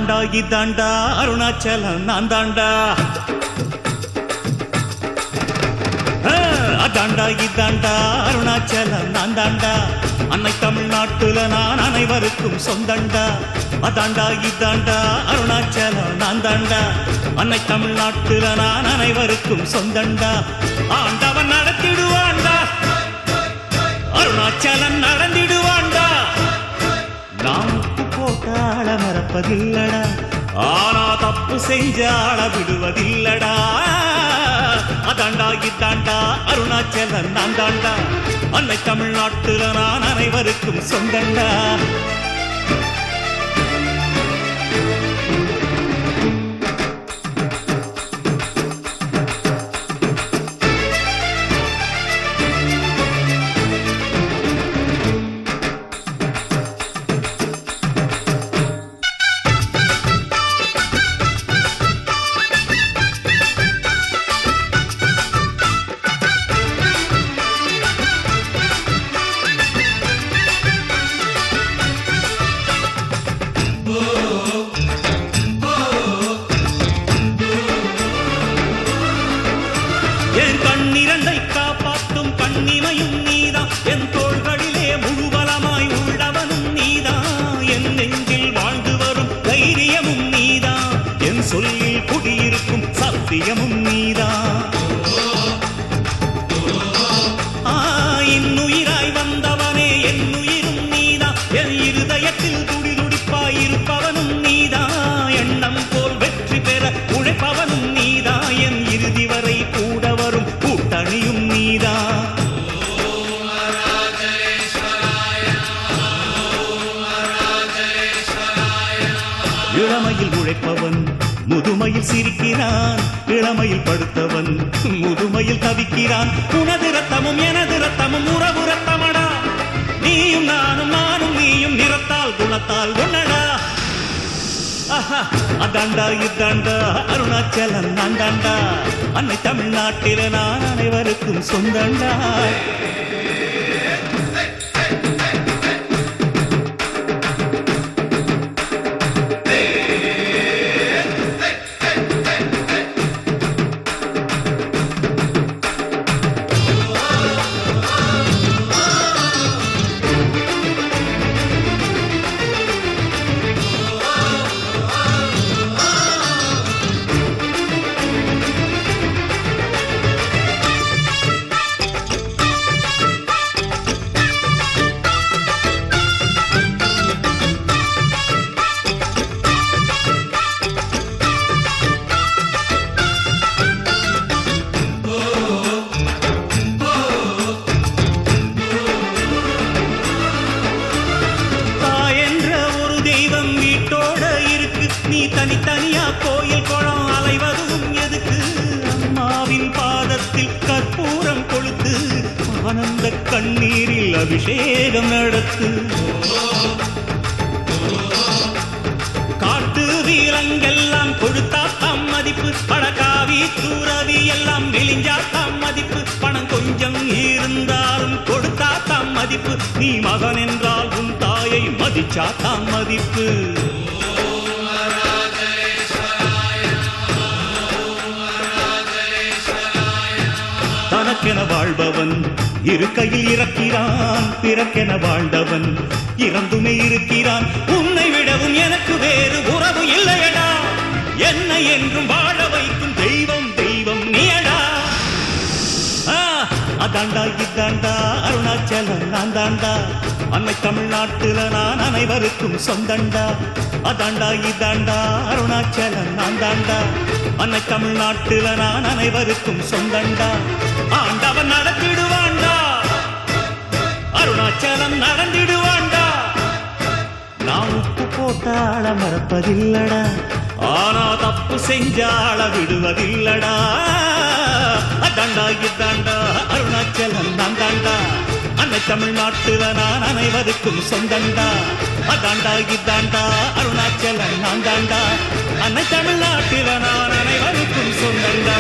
அதாண்டா இதாண்டா அருணாச்சலம் நான் தாண்டா. அதாண்டா இதாண்டா அருணாச்சலம் நான் தாண்டா. அன்னை தமிழ்நாட்டுல நான் அனைவருக்கும் சொந்தண்டா. அதாண்டா இதாண்டா அருணாச்சலம் நான் தாண்டா. அன்னை தமிழ்நாட்டுல நான் அனைவருக்கும் சொந்தண்டா. ஆண்டவன் நடத்திடுவாண்டா, அருணாச்சலம் நடந்திடுவாண்டா. நாம் போட்டாள மறப்பதில்லடா, ஆனா தப்பு செஞ்சாள விடுவதில்லடா. அதாண்டா இதாண்டா அருணாச்சலம் நான் தாண்டா. அன்னை தமிழ்நாட்டுல நான் அனைவருக்கும் சொந்தண்டா. என் கண்ணிரண்டை காப்பாற்றும் கண்ணிமையும் நீதான், என் தோள்களிலே முழுவலமாய் உள்ளவனும் நீதான், என் நெஞ்சில் வாழ்ந்து வரும் தைரியமும் நீதான், என் சொல்லில் குடியிருக்கும் சத்தியமும் நீதான். இன்னுயிராய் வந்தவனே என் உயிரும் நீதான், என் இருதயத்தில் துடிதுடிப்பாய் இருப்பவனும் நீதான், எண்ணம் போல் வெற்றி பெற உழைப்பவனும் நீதான், என் இறுதி வரை கூட வரும் கூட்டணியும் நீதான். இளமையில் உழைப்பவன் முதுமையில் சிரிக்கிறான், இளமையில் படுத்தவன் முதுமையில் தவிக்கிறான். உனது ரத்தமும் எனது ரத்தமும் உறவு ரத்தமடா, நீயும் நானும் நானும் நீயும் நிறத்தால் குணத்தால் ஒன்னடா. அதாண்டா இதாண்டா அருணாச்சலம் நான் தாண்டா. அன்னை தமிழ்நாட்டில நான் அனைவருக்கும் சொந்தண்டா. நீ தனித்தனியா கோயில் குளம் அலைவதும் எதுக்கு? அம்மாவின் பாதத்தில் கற்பூரம் கொளுத்து, ஆனந்த கண்ணீரில் அபிஷேகம் நடத்து. காட்டு வீரங்கெல்லாம் கொடுத்தா தம் மதிப்பு, படகாவி தூரவி எல்லாம் மெலிஞ்சா தம் மதிப்பு, பணம் கொஞ்சம் இருந்தாலும் கொடுத்தா தம் மதிப்பு, நீ மகன் என்றால் உன் தாயை மதிச்சா தம் மதிப்பு. தனக்கென வாழ்பவன் இருக்கையில் இறக்கிறான், பிறக்கென வாழ்ந்தவன் இறந்துமே இருக்கிறான். உன்னை விடவும் எனக்கு வேறு உறவு இல்லையடா, என்னை என்றும் வாழ வைக்கும் தெய்வம் தெய்வம் நீயடா. அதாண்டா இதாண்டா அருணாச்சலம் நான் தாண்டா. அன்னை தமிழ்நாட்டுல நான் அனைவருக்கும் சொந்தண்டா. அதாண்டா இதாண்டா அருணாச்சலம் நான் தாண்டா. அன்னை தமிழ்நாட்டுல நான் அனைவருக்கும் சொந்தண்டா. ஆண்டவன் நடத்திடுவாண்டா, அருணாச்சலம் நடந்திடுவாண்டா. நான் உப்பு போட்டாள மறப்பதில்லடா, ஆனா தப்பு செஞ்சாள விடுவதில்லடா. அதாண்டா இதாண்டா அருணாச்சலம் நான் தாண்டா. அன்னை தமிழ்நாட்டுல நான் அனைவருக்கும் சொந்தண்டா. அதாண்டா இதாண்டா அருணாச்சலம் நான் தாண்டா. அன்னை தமிழ்நாட்டுல நான் அனைவருக்கும் சொந்தண்டா.